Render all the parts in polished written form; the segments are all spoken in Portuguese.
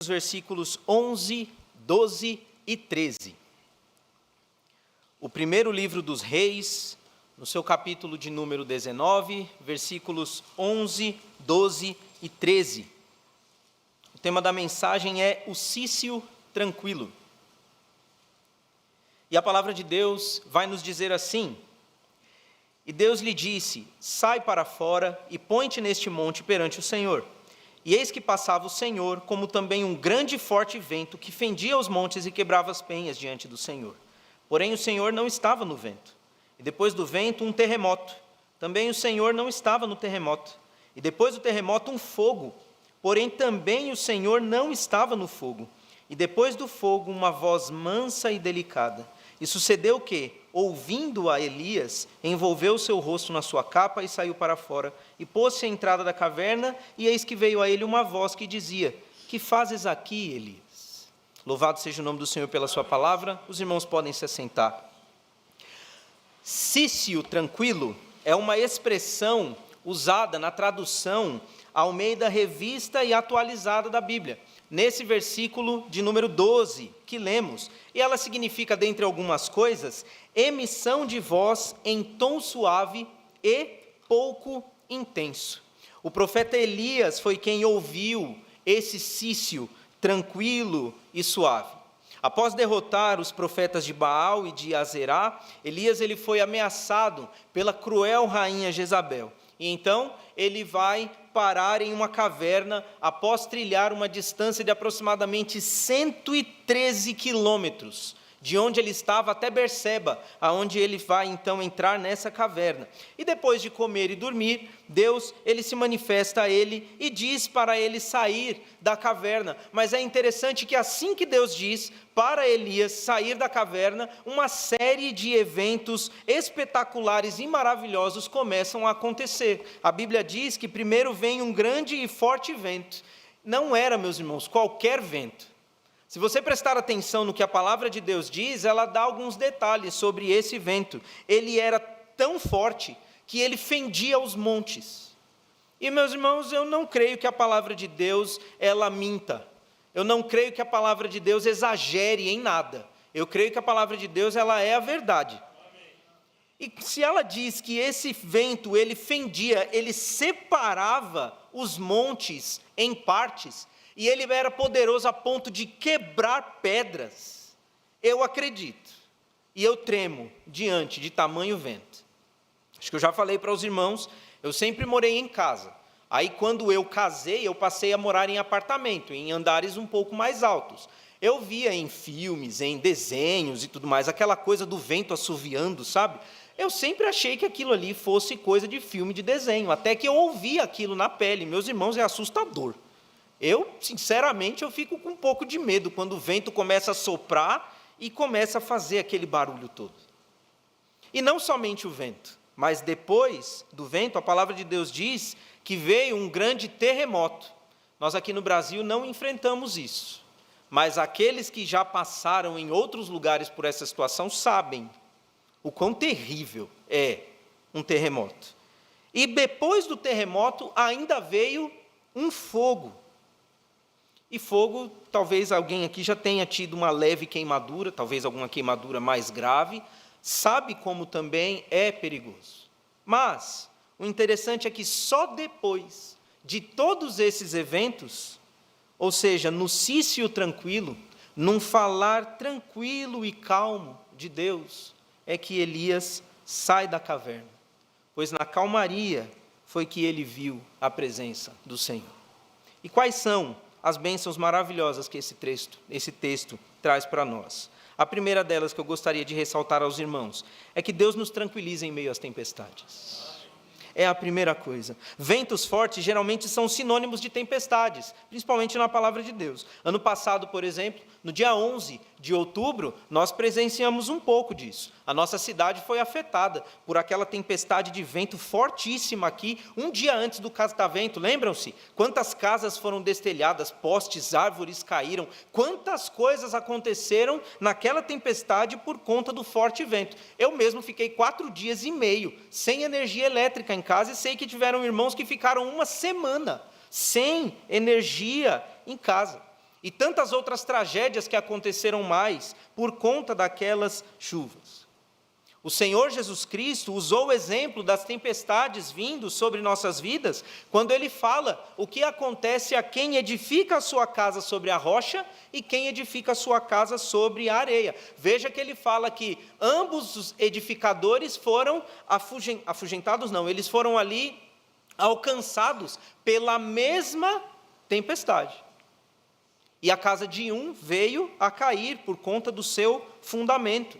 Os versículos 11, 12 e 13. O primeiro livro dos Reis, no seu capítulo de número 19, versículos 11, 12 e 13. O tema da mensagem é o Cício tranquilo. E a palavra de Deus vai nos dizer assim: E Deus lhe disse: sai para fora e põe-te neste monte perante o Senhor. E eis que passava o Senhor, como também um grande e forte vento, que fendia os montes e quebrava as penhas diante do Senhor. Porém o Senhor não estava no vento. E depois do vento um terremoto. Também o Senhor não estava no terremoto. E depois do terremoto um fogo. Porém também o Senhor não estava no fogo. E depois do fogo uma voz mansa e delicada. E sucedeu que, ouvindo a Elias, envolveu o seu rosto na sua capa e saiu para fora, e pôs-se à entrada da caverna, e eis que veio a ele uma voz que dizia: que fazes aqui, Elias? Louvado seja o nome do Senhor pela sua palavra. Os irmãos podem se assentar. Cício tranquilo é uma expressão usada na tradução Almeida Revista e Atualizada da Bíblia, nesse versículo de número 12, que lemos, e ela significa, dentre algumas coisas, emissão de voz em tom suave e pouco intenso. O profeta Elias foi quem ouviu esse cício tranquilo e suave. Após derrotar os profetas de Baal e de Azerá, Elias ele foi ameaçado pela cruel rainha Jezabel. E então ele vai parar em uma caverna após trilhar uma distância de aproximadamente 113 quilômetros, de onde ele estava até Berseba, aonde ele vai então entrar nessa caverna. E depois de comer e dormir, Deus ele se manifesta a ele e diz para ele sair da caverna. Mas é interessante que assim que Deus diz para Elias sair da caverna, uma série de eventos espetaculares e maravilhosos começam a acontecer. A Bíblia diz que primeiro vem um grande e forte vento. Não era, meus irmãos, qualquer vento. Se você prestar atenção no que a palavra de Deus diz, ela dá alguns detalhes sobre esse vento. Ele era tão forte que ele fendia os montes. E, meus irmãos, eu não creio que a palavra de Deus, ela minta. Eu não creio que a palavra de Deus exagere em nada. Eu creio que a palavra de Deus, ela é a verdade. E se ela diz que esse vento, ele fendia, ele separava os montes em partes, e ele era poderoso a ponto de quebrar pedras, eu acredito, e eu tremo diante de tamanho vento. Acho que eu já falei para os irmãos, eu sempre morei em casa. Aí quando eu casei, eu passei a morar em apartamento, em andares um pouco mais altos. Eu via em filmes, em desenhos e tudo mais, aquela coisa do vento assoviando, sabe? Eu sempre achei que aquilo ali fosse coisa de filme, de desenho, até que eu ouvi aquilo na pele. Meus irmãos, é assustador. Eu, sinceramente, eu fico com um pouco de medo quando o vento começa a soprar e começa a fazer aquele barulho todo. E não somente o vento, mas depois do vento, a palavra de Deus diz que veio um grande terremoto. Nós aqui no Brasil não enfrentamos isso, mas aqueles que já passaram em outros lugares por essa situação sabem o quão terrível é um terremoto. E depois do terremoto ainda veio um fogo. E fogo, talvez alguém aqui já tenha tido uma leve queimadura, talvez alguma queimadura mais grave, sabe como também é perigoso. Mas o interessante é que só depois de todos esses eventos, ou seja, no cício tranquilo, num falar tranquilo e calmo de Deus, é que Elias sai da caverna, pois na calmaria foi que ele viu a presença do Senhor. E quais são as bênçãos maravilhosas que esse texto traz para nós? A primeira delas que eu gostaria de ressaltar aos irmãos é que Deus nos tranquiliza em meio às tempestades. É a primeira coisa. Ventos fortes geralmente são sinônimos de tempestades, principalmente na palavra de Deus. Ano passado, por exemplo, no dia 11 de outubro, nós presenciamos um pouco disso. A nossa cidade foi afetada por aquela tempestade de vento fortíssima aqui, um dia antes do catavento, lembram-se? Quantas casas foram destelhadas, postes, árvores caíram, quantas coisas aconteceram naquela tempestade por conta do forte vento. Eu mesmo fiquei 4 dias e meio sem energia elétrica em casa e sei que tiveram irmãos que ficaram uma semana sem energia em casa. e tantas outras tragédias que aconteceram mais por conta daquelas chuvas. O Senhor Jesus Cristo usou o exemplo das tempestades vindo sobre nossas vidas, quando Ele fala o que acontece a quem edifica a sua casa sobre a rocha e quem edifica a sua casa sobre a areia. Veja que Ele fala que ambos os edificadores foram afugentados, não, eles foram ali alcançados pela mesma tempestade. E a casa de um veio a cair por conta do seu fundamento.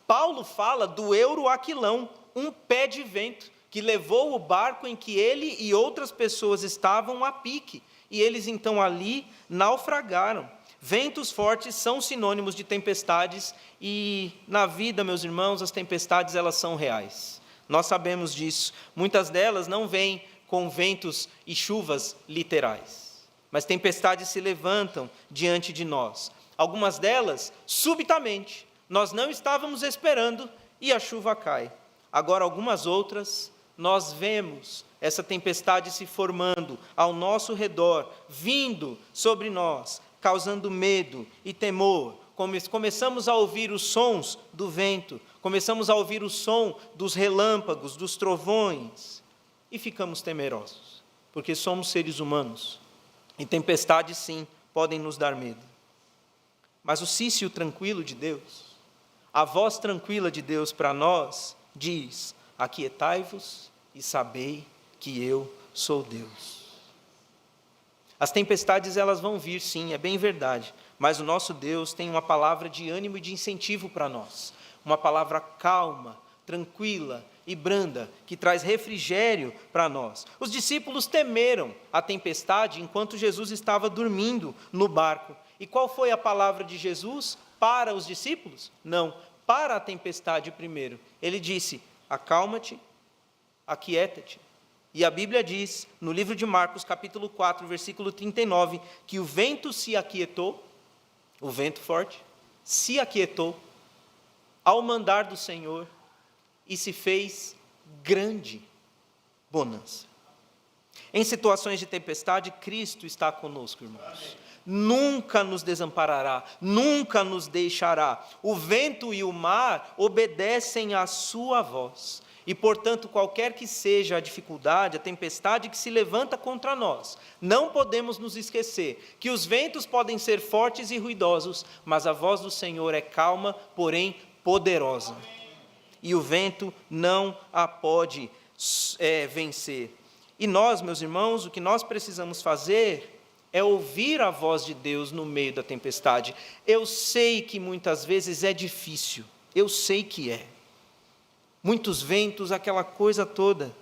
Paulo fala do Euroaquilão, um pé de vento, que levou o barco em que ele e outras pessoas estavam a pique, e eles então ali naufragaram. Ventos fortes são sinônimos de tempestades, e na vida, meus irmãos, as tempestades elas são reais. Nós sabemos disso. Muitas delas não vêm com ventos e chuvas literais, mas tempestades se levantam diante de nós. Algumas delas, subitamente, nós não estávamos esperando e a chuva cai. Agora, algumas outras, nós vemos essa tempestade se formando ao nosso redor, vindo sobre nós, causando medo e temor. Começamos a ouvir os sons do vento, começamos a ouvir o som dos relâmpagos, dos trovões, e ficamos temerosos, porque somos seres humanos, e tempestades, sim, podem nos dar medo. Mas o cício tranquilo de Deus, a voz tranquila de Deus para nós diz: aquietai-vos e sabei que eu sou Deus. As tempestades elas vão vir, sim, é bem verdade, mas o nosso Deus tem uma palavra de ânimo e de incentivo para nós, uma palavra calma, tranquila e branda, que traz refrigério para nós. Os discípulos temeram a tempestade enquanto Jesus estava dormindo no barco. E qual foi a palavra de Jesus para os discípulos? Não, para a tempestade primeiro. Ele disse: acalma-te, aquieta-te. E a Bíblia diz, no livro de Marcos, capítulo 4, versículo 39, que o vento se aquietou, o vento forte, se aquietou ao mandar do Senhor e se fez grande bonança. Em situações de tempestade, Cristo está conosco, irmãos. Nunca nos desamparará, nunca nos deixará. O vento e o mar obedecem à sua voz. E, portanto, qualquer que seja a dificuldade, a tempestade que se levanta contra nós, não podemos nos esquecer que os ventos podem ser fortes e ruidosos, mas a voz do Senhor é calma, porém poderosa. E o vento não a pode vencer. E nós, meus irmãos, o que nós precisamos fazer é ouvir a voz de Deus no meio da tempestade. Eu sei que muitas vezes é difícil, eu sei que é. Muitos ventos, aquela coisa toda,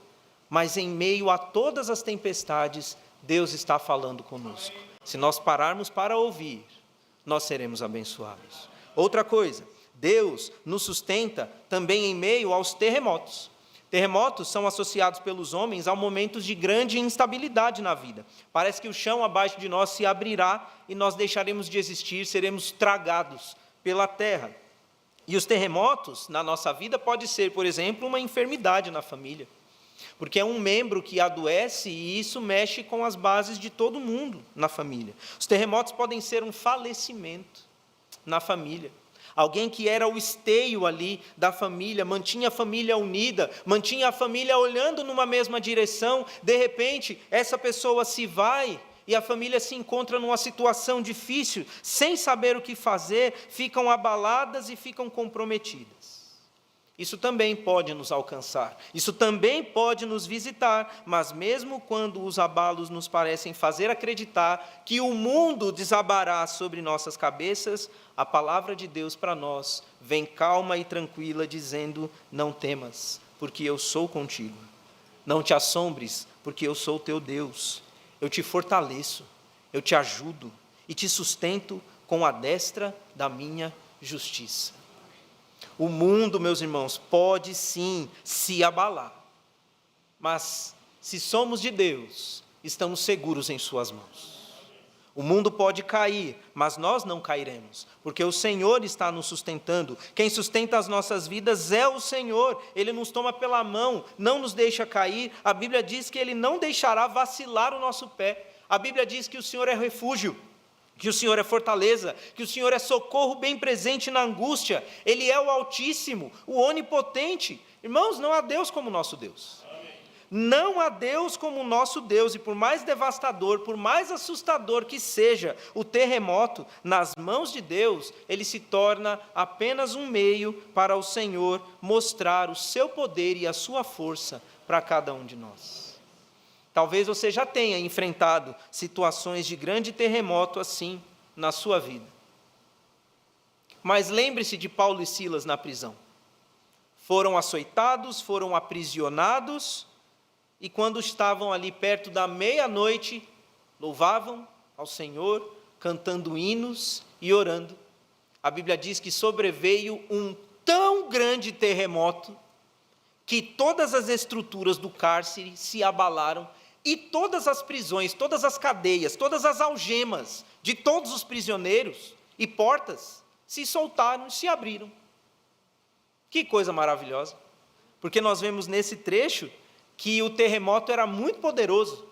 mas em meio a todas as tempestades, Deus está falando conosco. Se nós pararmos para ouvir, nós seremos abençoados. Outra coisa, Deus nos sustenta também em meio aos terremotos. Terremotos são associados pelos homens a momentos de grande instabilidade na vida. Parece que o chão abaixo de nós se abrirá e nós deixaremos de existir, seremos tragados pela terra. E os terremotos na nossa vida pode ser, por exemplo, uma enfermidade na família, porque é um membro que adoece e isso mexe com as bases de todo mundo na família. Os terremotos podem ser um falecimento na família. Alguém que era o esteio ali da família, mantinha a família unida, mantinha a família olhando numa mesma direção, de repente, essa pessoa se vai e a família se encontra numa situação difícil, sem saber o que fazer, ficam abaladas e ficam comprometidas. Isso também pode nos alcançar, isso também pode nos visitar, mas mesmo quando os abalos nos parecem fazer acreditar que o mundo desabará sobre nossas cabeças, a palavra de Deus para nós vem calma e tranquila, dizendo: não temas, porque eu sou contigo. Não te assombres, porque eu sou teu Deus. Eu te fortaleço, eu te ajudo e te sustento com a destra da minha justiça. O mundo, meus irmãos, pode sim se abalar, mas se somos de Deus, estamos seguros em suas mãos. O mundo pode cair, mas nós não cairemos, porque o Senhor está nos sustentando. Quem sustenta as nossas vidas é o Senhor. Ele nos toma pela mão, não nos deixa cair. A Bíblia diz que Ele não deixará vacilar o nosso pé. A Bíblia diz que o Senhor é refúgio que o Senhor é fortaleza, que o Senhor é socorro bem presente na angústia. Ele é o Altíssimo, o Onipotente. Irmãos, não há Deus como nosso Deus. Não há Deus como o nosso Deus, e por mais devastador, por mais assustador que seja o terremoto, nas mãos de Deus, ele se torna apenas um meio para o Senhor mostrar o seu poder e a sua força para cada um de nós. Talvez você já tenha enfrentado situações de grande terremoto assim na sua vida. Mas lembre-se de Paulo e Silas na prisão. Foram açoitados, foram aprisionados, e quando estavam ali perto da meia-noite, louvavam ao Senhor, cantando hinos e orando. A Bíblia diz que sobreveio um tão grande terremoto que todas as estruturas do cárcere se abalaram e todas as prisões, todas as cadeias, todas as algemas de todos os prisioneiros e portas se soltaram e se abriram. Que coisa maravilhosa! Porque nós vemos nesse trecho que o terremoto era muito poderoso,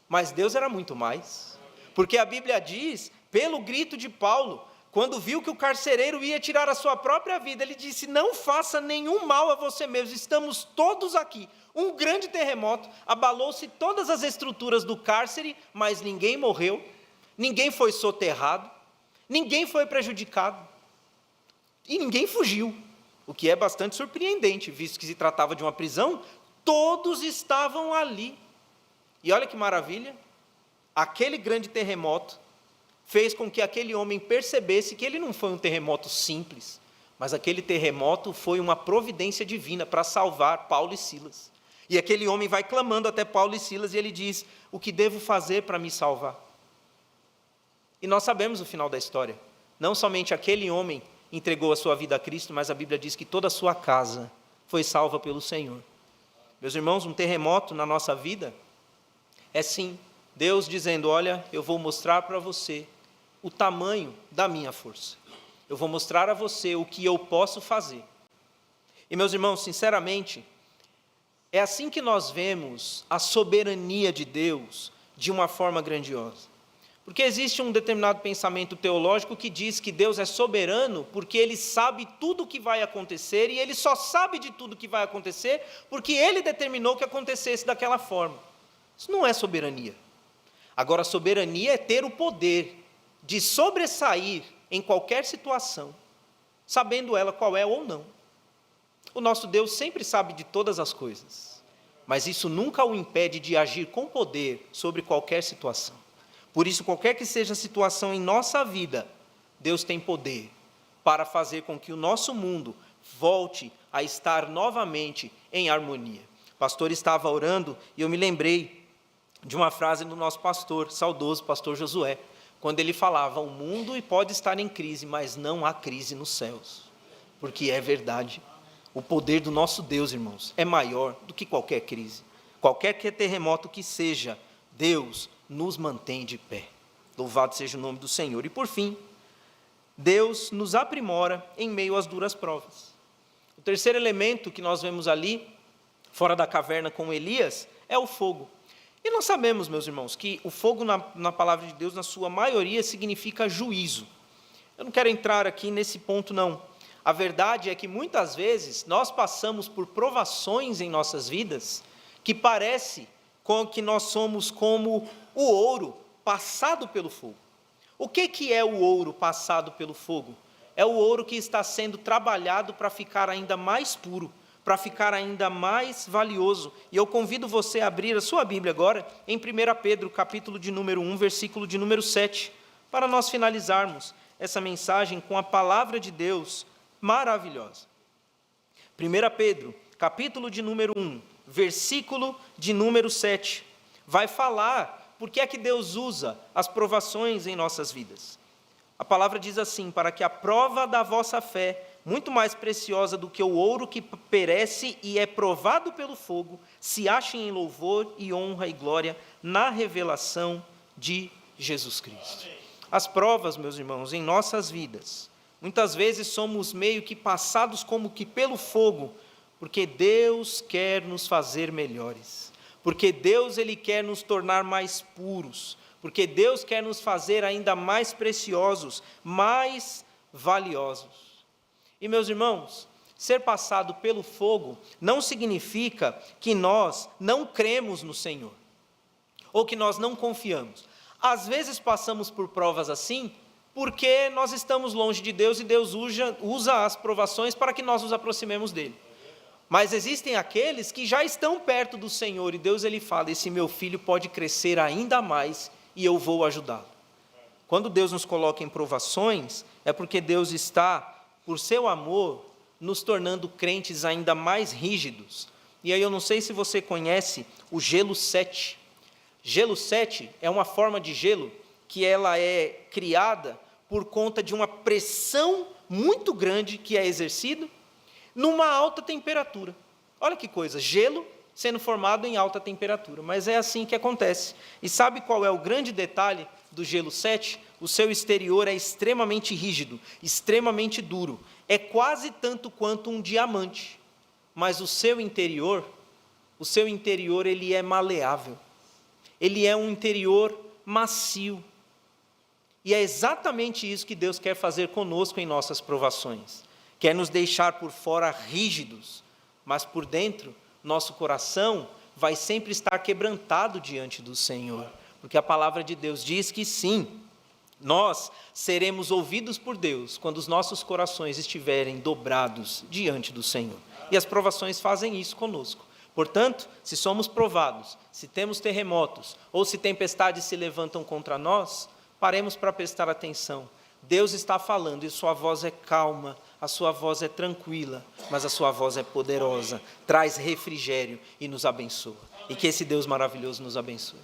mas Deus era muito mais. Porque a Bíblia diz, pelo grito de Paulo, quando viu que o carcereiro ia tirar a sua própria vida, ele disse: não faça nenhum mal a você mesmo, estamos todos aqui. Um grande terremoto, abalou-se todas as estruturas do cárcere, mas ninguém morreu, ninguém foi soterrado, ninguém foi prejudicado, e ninguém fugiu, o que é bastante surpreendente, visto que se tratava de uma prisão. Todos estavam ali. E olha que maravilha, aquele grande terremoto fez com que aquele homem percebesse que ele não foi um terremoto simples, mas aquele terremoto foi uma providência divina para salvar Paulo e Silas. E aquele homem vai clamando até Paulo e Silas e ele diz: o que devo fazer para me salvar? E nós sabemos o final da história. Não somente aquele homem entregou a sua vida a Cristo, mas a Bíblia diz que toda a sua casa foi salva pelo Senhor. Meus irmãos, um terremoto na nossa vida é sim Deus dizendo: olha, eu vou mostrar para você o tamanho da minha força. Eu vou mostrar a você o que eu posso fazer. E meus irmãos, sinceramente, é assim que nós vemos a soberania de Deus de uma forma grandiosa. Porque existe um determinado pensamento teológico que diz que Deus é soberano porque Ele sabe tudo o que vai acontecer, e Ele só sabe de tudo o que vai acontecer porque Ele determinou que acontecesse daquela forma. Isso não é soberania. Agora, soberania é ter o poder de sobressair em qualquer situação, sabendo ela qual é ou não. O nosso Deus sempre sabe de todas as coisas, mas isso nunca o impede de agir com poder sobre qualquer situação. Por isso, qualquer que seja a situação em nossa vida, Deus tem poder para fazer com que o nosso mundo volte a estar novamente em harmonia. O pastor estava orando e eu me lembrei de uma frase do nosso pastor, saudoso pastor Josué, quando ele falava: o mundo pode estar em crise, mas não há crise nos céus. Porque é verdade. O poder do nosso Deus, irmãos, é maior do que qualquer crise. Qualquer terremoto que seja, Deus nos mantém de pé. Louvado seja o nome do Senhor. E por fim, Deus nos aprimora em meio às duras provas. O terceiro elemento que nós vemos ali, fora da caverna com Elias, é o fogo. E nós sabemos, meus irmãos, que o fogo na palavra de Deus, na sua maioria, significa juízo. Eu não quero entrar aqui nesse ponto, não. A verdade é que muitas vezes nós passamos por provações em nossas vidas que parece com que nós somos como o ouro passado pelo fogo. O que é o ouro passado pelo fogo? É o ouro que está sendo trabalhado para ficar ainda mais puro, para ficar ainda mais valioso. E eu convido você a abrir a sua Bíblia agora em 1 Pedro, capítulo de número 1, versículo de número 7, para nós finalizarmos essa mensagem com a palavra de Deus maravilhosa. 1 Pedro, capítulo de número 1, versículo de número 7, vai falar por que é que Deus usa as provações em nossas vidas. A palavra diz assim: para que a prova da vossa fé, muito mais preciosa do que o ouro que perece e é provado pelo fogo, se ache em louvor e honra e glória na revelação de Jesus Cristo. As provas, meus irmãos, em nossas vidas, muitas vezes somos meio que passados como que pelo fogo, porque Deus quer nos fazer melhores, porque Deus Ele quer nos tornar mais puros, porque Deus quer nos fazer ainda mais preciosos, mais valiosos. E, meus irmãos, ser passado pelo fogo não significa que nós não cremos no Senhor, ou que nós não confiamos. Às vezes passamos por provas assim, porque nós estamos longe de Deus e Deus usa as provações para que nós nos aproximemos dele. Mas existem aqueles que já estão perto do Senhor e Deus ele fala, esse meu filho pode crescer ainda mais e eu vou ajudá-lo. Quando Deus nos coloca em provações, é porque Deus está, por seu amor, nos tornando crentes ainda mais rígidos. E aí eu não sei se você conhece o gelo 7. Gelo 7 é uma forma de gelo que ela é criada por conta de uma pressão muito grande que é exercida numa alta temperatura. Olha que coisa, gelo sendo formado em alta temperatura, mas é assim que acontece. E sabe qual é o grande detalhe do gelo 7? O seu exterior é extremamente rígido, extremamente duro, é quase tanto quanto um diamante, mas o seu interior ele é maleável, ele é um interior macio. E é exatamente isso que Deus quer fazer conosco em nossas provações. Quer nos deixar por fora rígidos, mas por dentro, nosso coração vai sempre estar quebrantado diante do Senhor. Porque a palavra de Deus diz que sim, nós seremos ouvidos por Deus quando os nossos corações estiverem dobrados diante do Senhor. E as provações fazem isso conosco. Portanto, se somos provados, se temos terremotos, ou se tempestades se levantam contra nós, paremos para prestar atenção. Deus está falando e sua voz é calma, a sua voz é tranquila, mas a sua voz é poderosa, traz refrigério e nos abençoa. E que esse Deus maravilhoso nos abençoe.